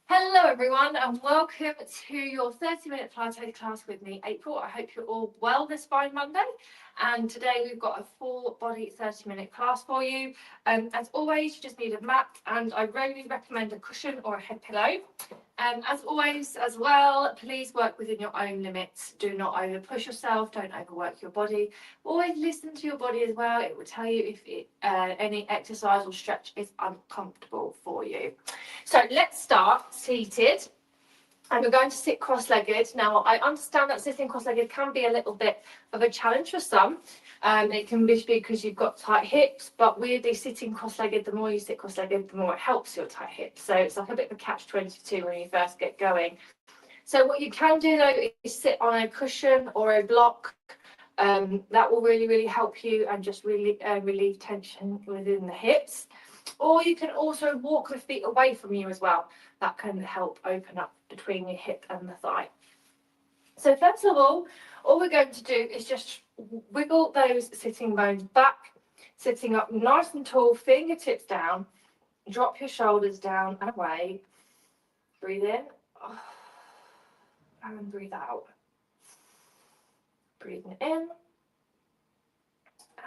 Hello everyone and welcome to your 30-minute Pilates class with me, April. I hope you're all well this fine Monday. And today we've got a full body 30-minute class for you. As always, you just need a mat, and I regularly recommend a cushion or a head pillow. As always, as well, please work within your own limits. Do not over push yourself, don't overwork your body. Always listen to your body as well. It will tell you if any exercise or stretch is uncomfortable for you. So let's start seated. And we're going to sit cross-legged. Now, I understand that sitting cross-legged can be a little bit of a challenge for some. It can be because you've got tight hips, but weirdly, sitting cross-legged, the more you sit cross-legged, the more it helps your tight hips. So it's like a bit of a catch-22 when you first get going. So what you can do, though, is sit on a cushion or a block. That will really help you and just really relieve tension within the hips. Or you can also walk the feet away from you as well. That can help open up between your hip and the thigh. So first of all we're going to do is just wiggle those sitting bones back, sitting up nice and tall, fingertips down, drop your shoulders down and away. Breathe in and breathe out. Breathing in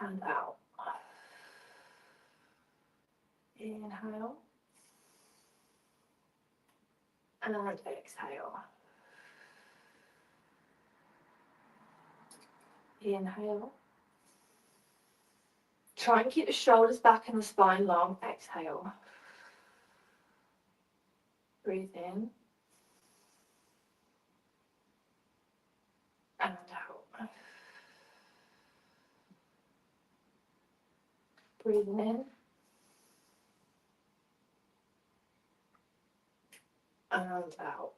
and out. Inhale and exhale. Inhale. Try and keep the shoulders back and the spine long. Exhale. Breathe in and out. Breathing in and out.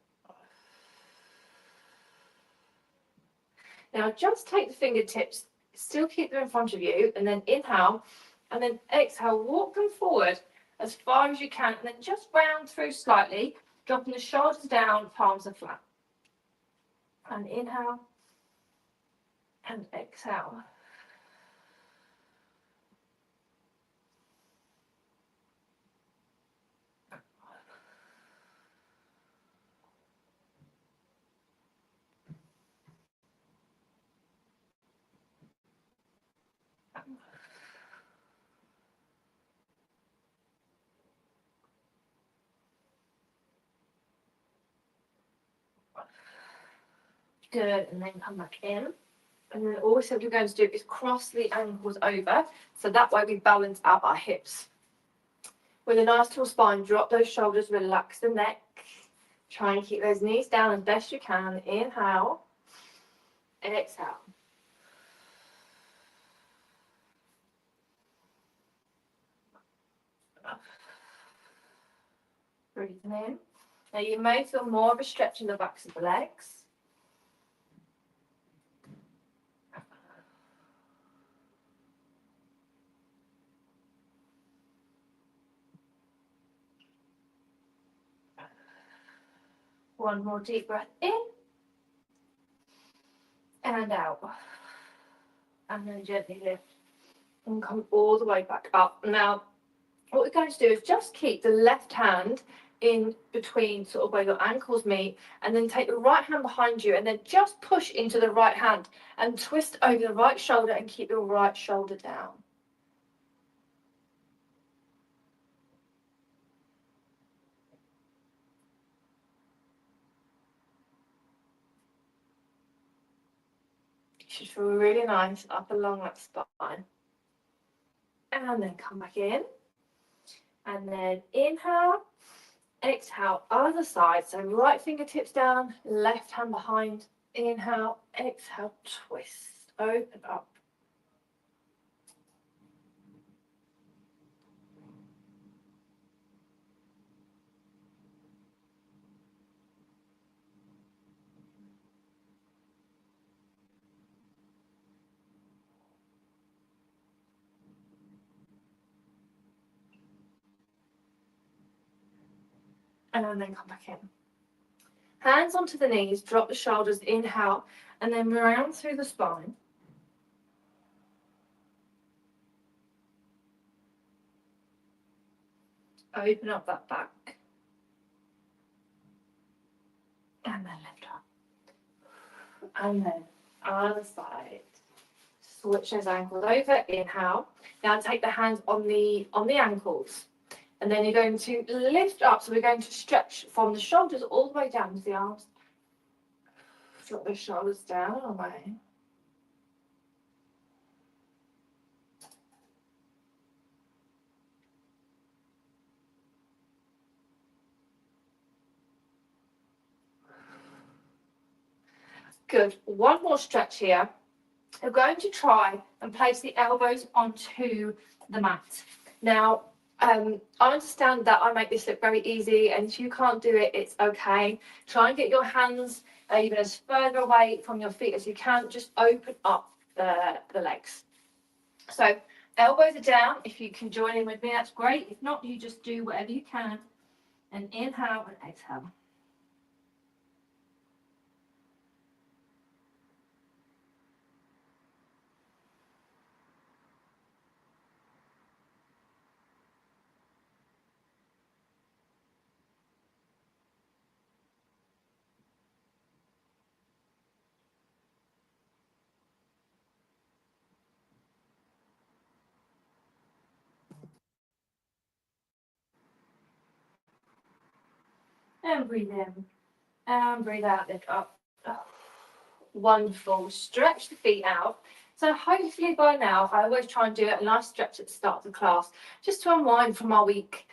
Now just take the fingertips, still keep them in front of you, and then inhale, and then exhale, walk them forward as far as you can, and then just round through slightly, dropping the shoulders down, palms are flat. And inhale, and exhale. Good, and then come back in. And then also what we're going to do is cross the ankles over, so that way we balance out our hips. With a nice tall spine, drop those shoulders, relax the neck. Try and keep those knees down as best you can. Inhale, exhale. Breathing in. Now you may feel more of a stretch in the backs of the legs. One more deep breath in and out. And then gently lift and come all the way back up. Now, what we're going to do is just keep the left hand in between sort of where your ankles meet, and then take the right hand behind you and then just push into the right hand and twist over the right shoulder and keep your right shoulder down. It should feel really nice up along that spine. And then come back in. And then inhale, exhale, other side. So right fingertips down, left hand behind. Inhale, exhale, twist, open up. And then come back in. Hands onto the knees, drop the shoulders, inhale, and then round through the spine. Open up that back. And then other side. Switch those ankles over, inhale. Now take the hands on the ankles. And then you're going to lift up. So we're going to stretch from the shoulders all the way down to the arms. Drop the shoulders down and away. Good. One more stretch here. We're going to try and place the elbows onto the mat. Now, I understand that I make this look very easy, and if you can't do it, it's okay. Try and get your hands even as further away from your feet as you can. Just open up the legs. So elbows are down. If you can join in with me, that's great. If not, you just do whatever you can. And inhale and exhale. And breathe in. And breathe out, lift up. Oh, wonderful. Stretch the feet out. So hopefully by now, I always try and do a nice stretch at the start of the class, just to unwind from our week.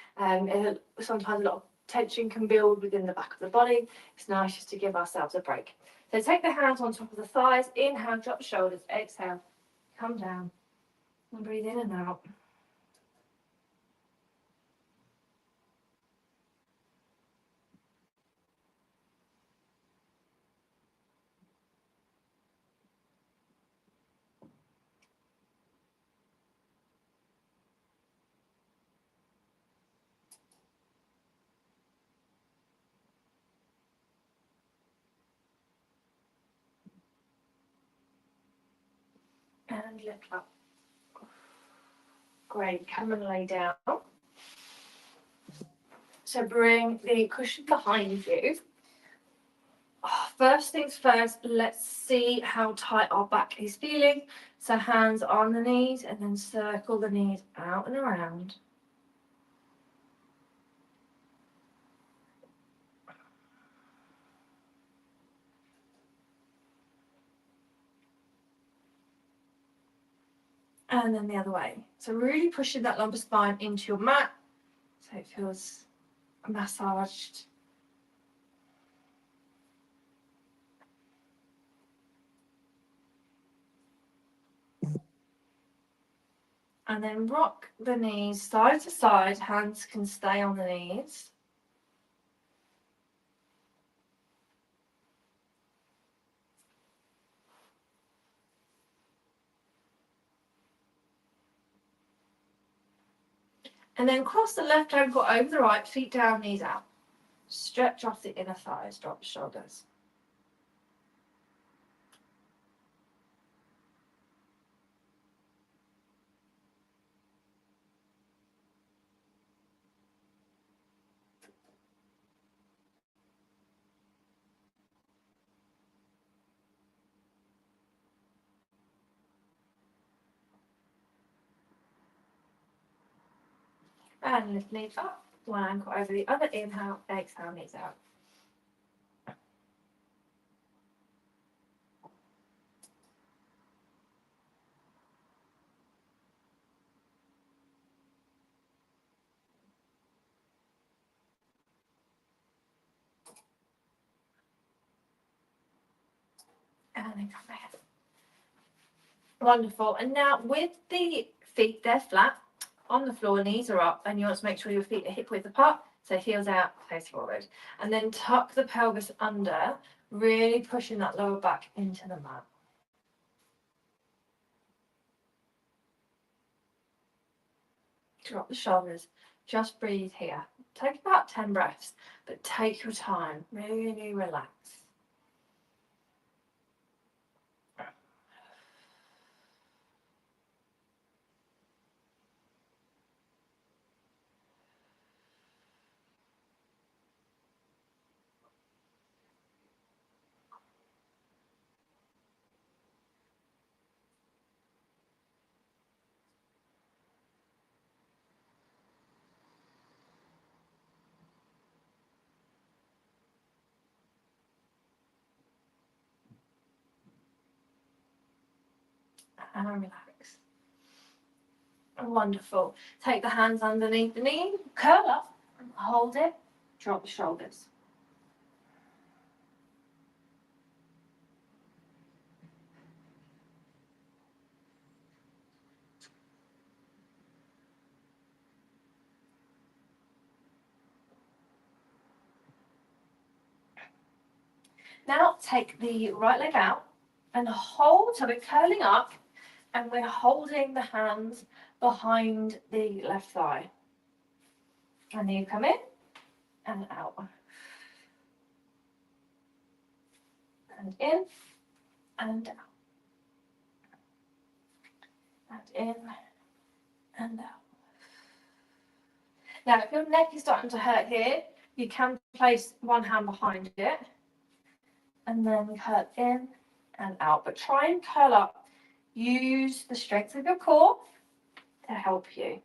Sometimes a lot of tension can build within the back of the body. It's nice just to give ourselves a break. So take the hands on top of the thighs. Inhale, drop the shoulders. Exhale, come down. And breathe in and out. And lift up. Great. Come and lay down. So bring the cushion behind you. First things first, let's see how tight our back is feeling. So hands on the knees and then circle the knees out and around. And then the other way. So really pushing that lumbar spine into your mat so it feels massaged. And then rock the knees side to side. Hands can stay on the knees. And then cross the left ankle over the right, feet down, knees out. Stretch off the inner thighs, drop the shoulders. And lift knees up, one ankle over the other, inhale, exhale, knees out. And then come back. Wonderful. And now with the feet, they're flat on the floor, knees are up, and you want to make sure your feet are hip width apart. So heels out, face forward. And then tuck the pelvis under, really pushing that lower back into the mat. Drop the shoulders. Just breathe here. Take about 10 breaths, but take your time. Really relax. and relax. Wonderful. Take the hands underneath the knee, curl up, hold it, drop the shoulders. Now take the right leg out and hold, so we're curling up and we're holding the hands behind the left thigh. And then you come in and out. And in and out. And in and out. Now, if your neck is starting to hurt here, you can place one hand behind it and then curl in and out. But try and curl up. Use the strength of your core to help you.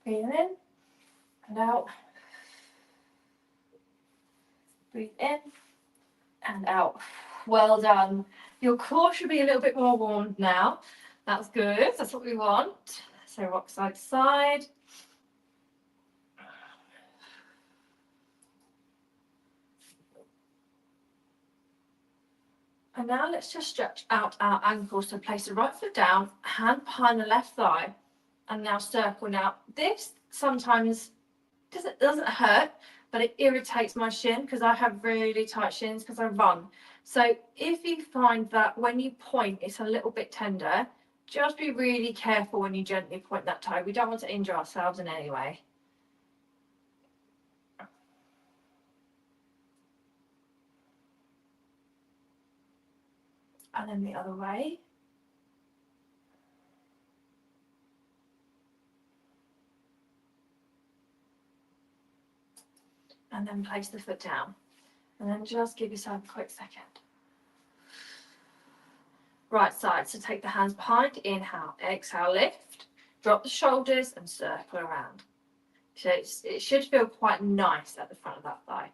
Breathe in and out. Breathe in and out. Well done. Your core should be a little bit more warmed now. That's good. That's what we want. So rock side to side. And now let's just stretch out our ankles. So place the right foot down, hand behind the left thigh, and now circle. Now this sometimes doesn't hurt, but it irritates my shin because I have really tight shins because I run. So if you find that when you point it's a little bit tender, just be really careful when you gently point that toe. We don't want to injure ourselves in any way. And then the other way. And then place the foot down. And then just give yourself a quick second. Right side, so take the hands behind, inhale, exhale, lift, drop the shoulders and circle around. So it should feel quite nice at the front of that thigh.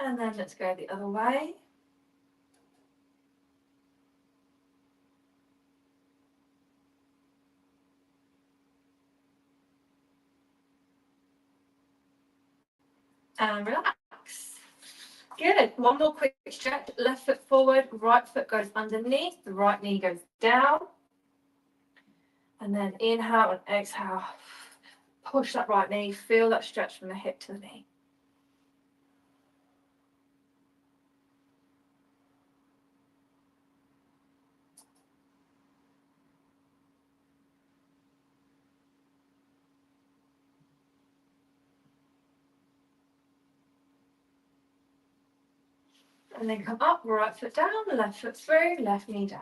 And then let's go the other way. And relax. Good. One more quick stretch. Left foot forward, right foot goes underneath, the right knee goes down. And then inhale and exhale. Push that right knee, feel that stretch from the hip to the knee. And then come up, right foot down, left foot through, left knee down.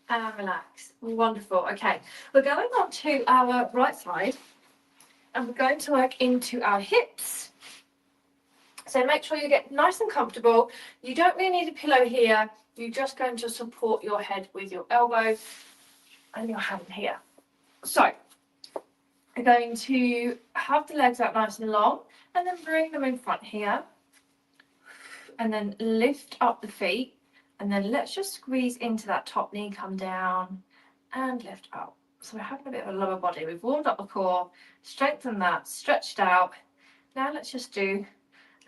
And relax. Wonderful. Okay, we're going on to our right side and we're going to work into our hips. So make sure you get nice and comfortable. You don't really need a pillow here. You're just going to support your head with your elbow and your hand here. So we're going to have the legs out nice and long and then bring them in front here. And then lift up the feet. And then let's just squeeze into that top knee, come down and lift up. So we're having a bit of a lower body. We've warmed up the core, strengthened that, stretched out. Now let's just do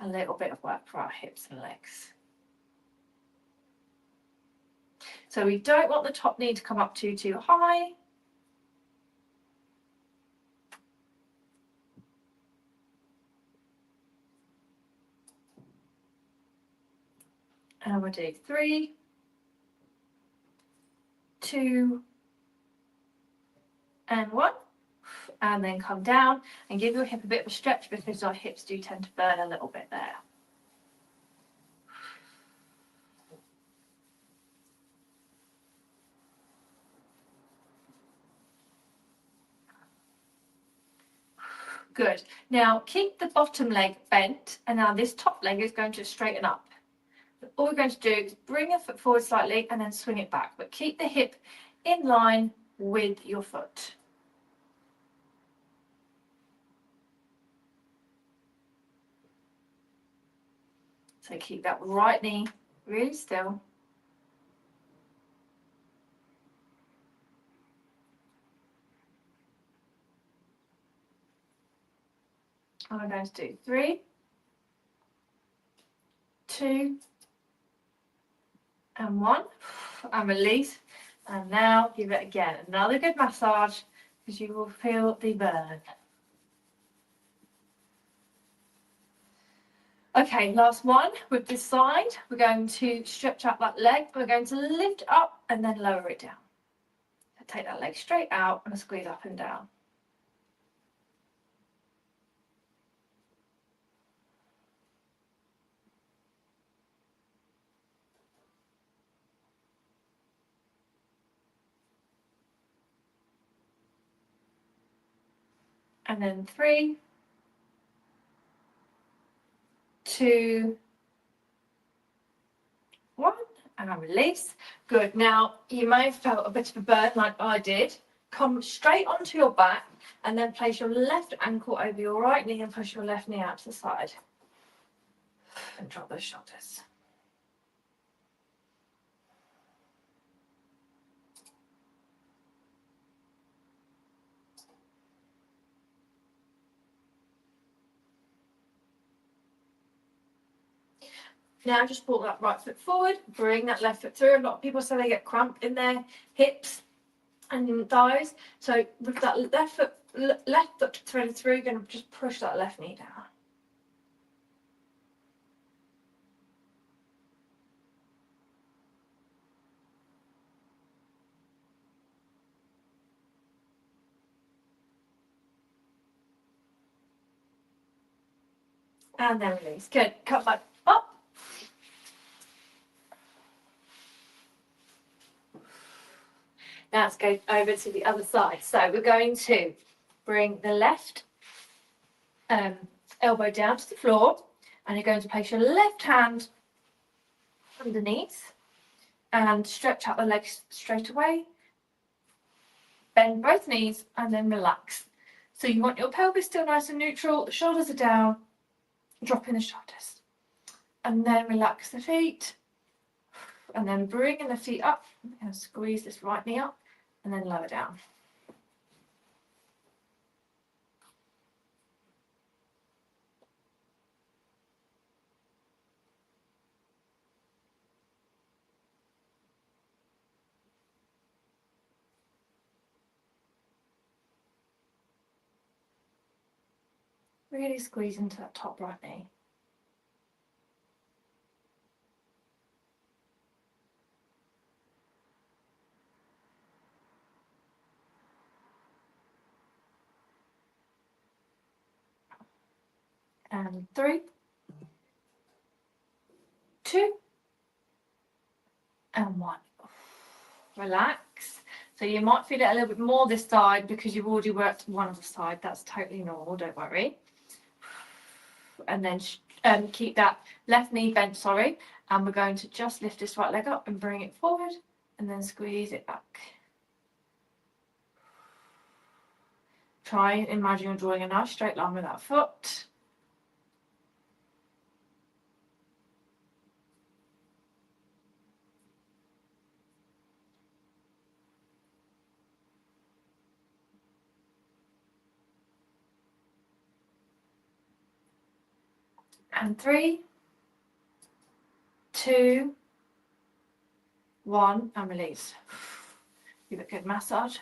a little bit of work for our hips and legs. So we don't want the top knee to come up too high. And we'll do 3, 2, and 1, and then come down and give your hip a bit of a stretch because our hips do tend to burn a little bit there. Good. Now keep the bottom leg bent, and now this top leg is going to straighten up. All we're going to do is bring your foot forward slightly and then swing it back, but keep the hip in line with your foot. So keep that right knee really still. And we're going to do 3, 2, and 1, and release. And now give it again. Another good massage because you will feel the burn. Okay, last one with this side. We're going to stretch out that leg. We're going to lift up and then lower it down. So take that leg straight out and squeeze up and down. And then 3, 2, 1, and release. Good. Now you may have felt a bit of a burn like I did. Come straight onto your back and then place your left ankle over your right knee and push your left knee out to the side. And drop those shoulders. Now just walk that right foot forward, bring that left foot through. A lot of people say they get cramp in their hips and in thighs. So with that left foot threaded through, you're going to just push that left knee down. And then release. Good. Come back up. Now let's go over to the other side. So we're going to bring the left elbow down to the floor, and you're going to place your left hand underneath and stretch out the legs straight away. Bend both knees and then relax. So you want your pelvis still nice and neutral, the shoulders are down, drop in the shoulders. And then relax the feet. And then bring the feet up and squeeze this right knee up and then lower down. Really squeeze into that top right knee. And 3, 2, and 1. Relax. So you might feel it a little bit more this side because you've already worked one other side. That's totally normal, don't worry. And then keep that left knee bent, and we're going to just lift this right leg up and bring it forward and then squeeze it back. Try and imagine you're drawing a nice straight line with that foot. And 3, 2, 1, and release. Give it a good massage.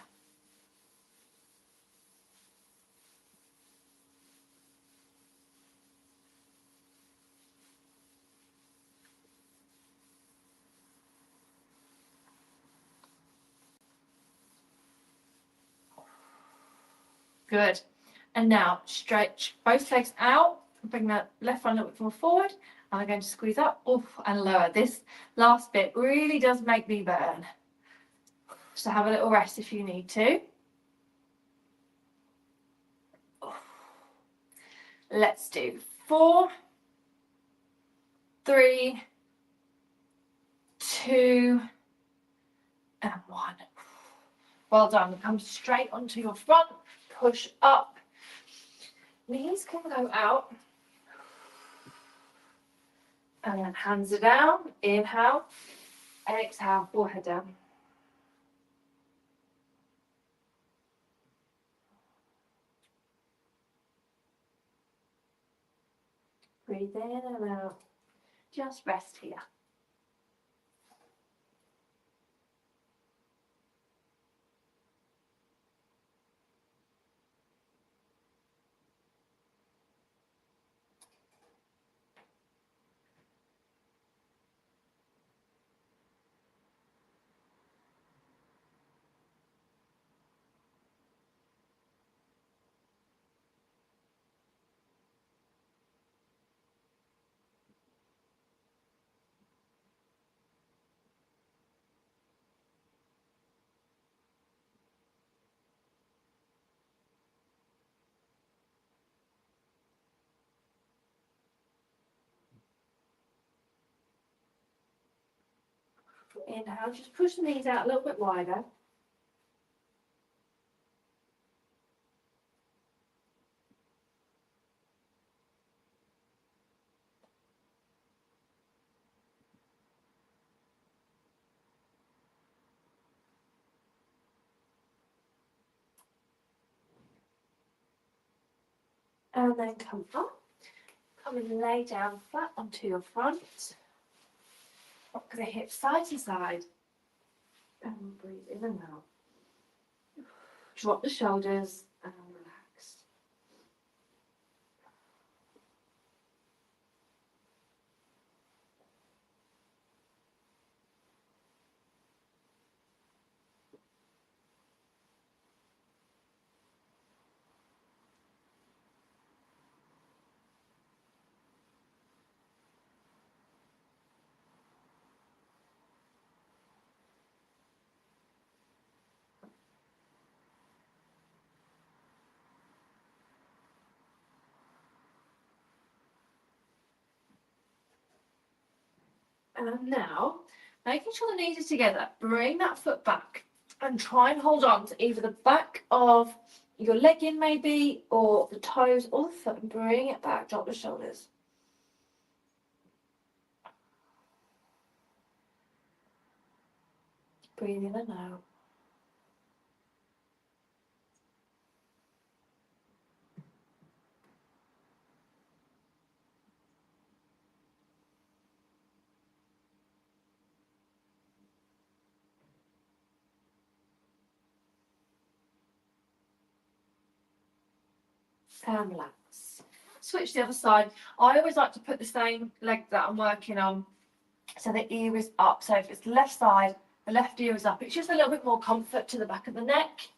Good. And now stretch both legs out. Bring that left one a little bit more forward. And I'm going to squeeze up, and lower. This last bit really does make me burn. So have a little rest if you need to. Let's do 4, 3, 2, and 1. Well done. Come straight onto your front. Push up. Knees can go out. And then hands are down. Inhale. Exhale. Forehead down. Breathe in and out. Just rest here. Inhale, just push the knees out a little bit wider. And then come up. Come and lay down flat onto your front. Rock the hips side to side. And breathe in and out. Drop the shoulders and relax. And now, making sure the knees are together, bring that foot back and try and hold on to either the back of your leg in maybe, or the toes or the foot, and bring it back, drop the shoulders. Breathe in and out. And relax. Switch to the other side. I always like to put the same leg that I'm working on so the ear is up. So if it's the left side, the left ear is up. It's just a little bit more comfort to the back of the neck.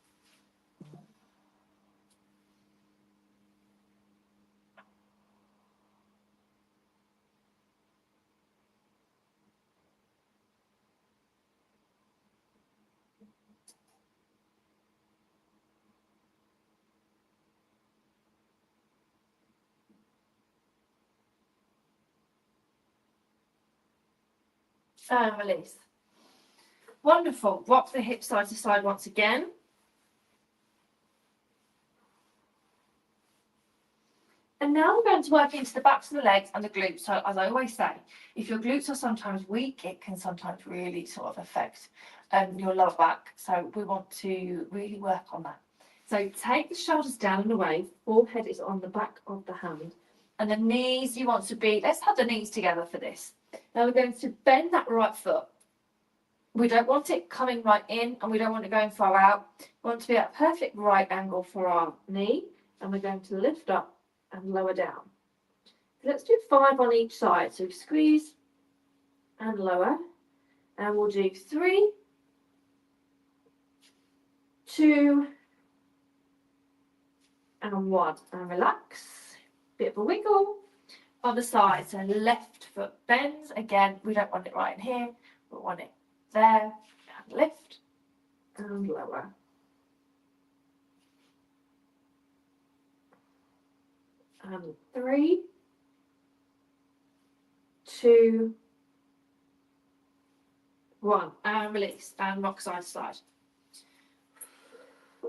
And release. Wonderful. Rock the hips side to side once again. And now we're going to work into the backs of the legs and the glutes. So as I always say, if your glutes are sometimes weak, it can sometimes really sort of affect your lower back. So we want to really work on that. So take the shoulders down and away. Forehead is on the back of the hand. And the knees, you want to be, let's have the knees together for this. Now we're going to bend that right foot. We don't want it coming right in, and we don't want it going far out. We want to be at a perfect right angle for our knee, and we're going to lift up and lower down. Let's do 5 on each side. So squeeze and lower, and we'll do 3, 2, and 1, and relax. Bit of a wiggle. Other side, so left foot bends. Again, we don't want it right in here, we want it there, and lift, and lower. And 3, 2, 1, and release, and rock side to side.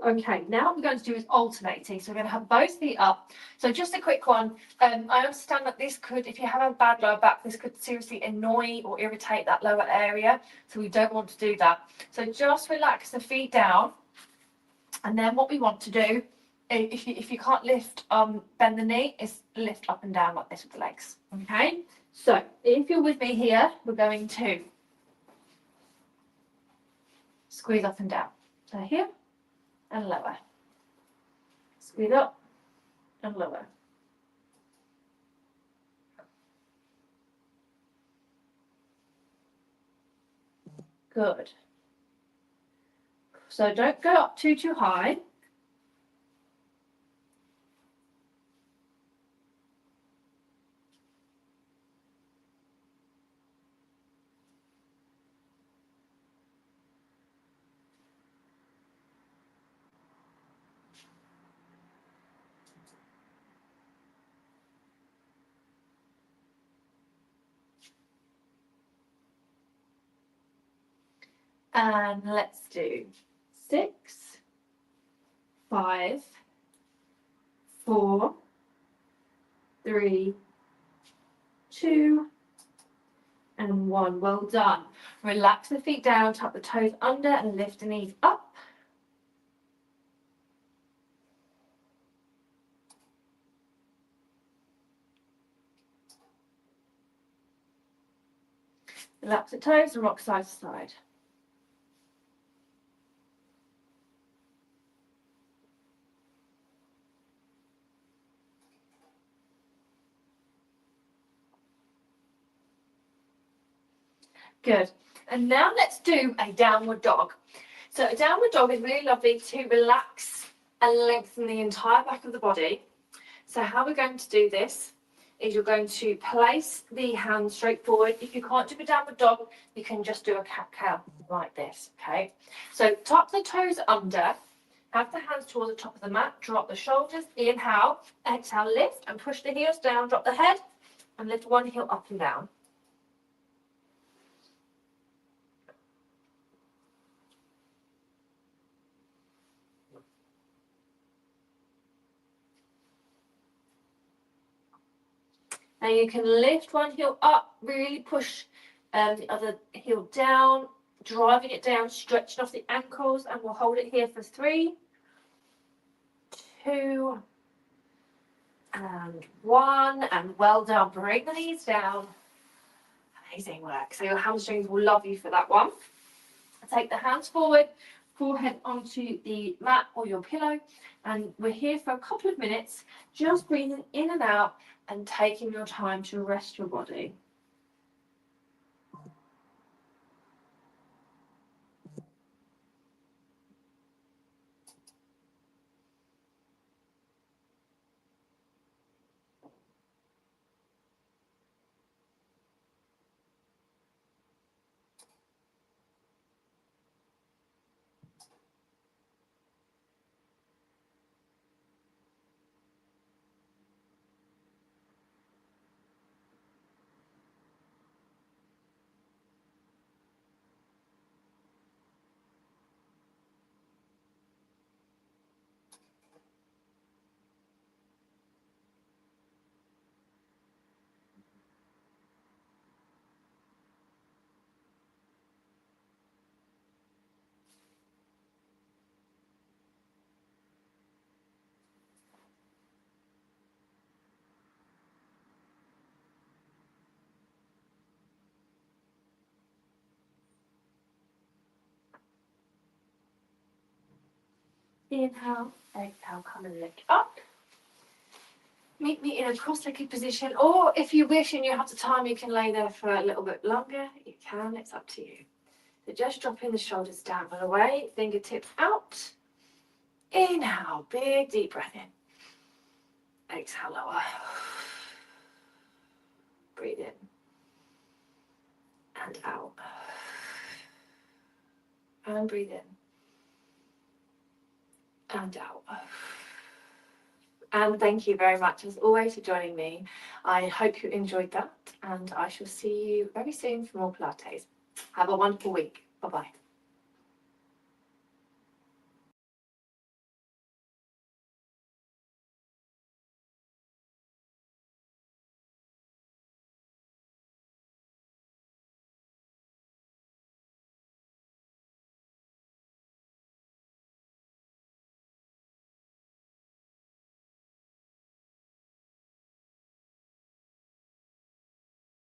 Okay, now what we're going to do is alternating. So we're going to have both feet up. So just a quick one. I understand that this could, if you have a bad lower back, this could seriously annoy or irritate that lower area. So we don't want to do that. So just relax the feet down. And then what we want to do, if you can't lift, bend the knee, is lift up and down like this with the legs. Okay, so if you're with me here, we're going to squeeze up and down. So here and lower. Squeeze up and lower. Good. So don't go up too high. And let's do 6, 5, 4, 3, 2, and 1. Well done. Relax the feet down, tuck the toes under, and lift the knees up. Relax the toes and rock side to side. Good. And now let's do a downward dog. So a downward dog is really lovely to relax and lengthen the entire back of the body. So how we're going to do this is you're going to place the hands straight forward. If you can't do a downward dog, you can just do a cat-cow like this, okay? So tuck the toes under, have the hands towards the top of the mat, drop the shoulders, inhale, exhale, lift, and push the heels down, drop the head, and lift one heel up and down. Now you can lift one heel up, really push the other heel down, driving it down, stretching off the ankles, and we'll hold it here for 3, 2, and 1, and well done. Bring the knees down. Amazing work. So your hamstrings will love you for that one. Take the hands forward, forehead onto the mat or your pillow, and we're here for a couple of minutes, just breathing in and out and taking your time to rest your body. Inhale, exhale, come and lift up. Meet me in a cross-legged position, or if you wish and you have the time, you can lay there for a little bit longer. You can, it's up to you. So just dropping the shoulders down and away, fingertips out. Inhale, big deep breath in. Exhale lower. Breathe in and out. And breathe in and out. And thank you very much as always for joining me. I hope you enjoyed that, and I shall see you very soon for more Pilates. Have a wonderful week. Bye bye.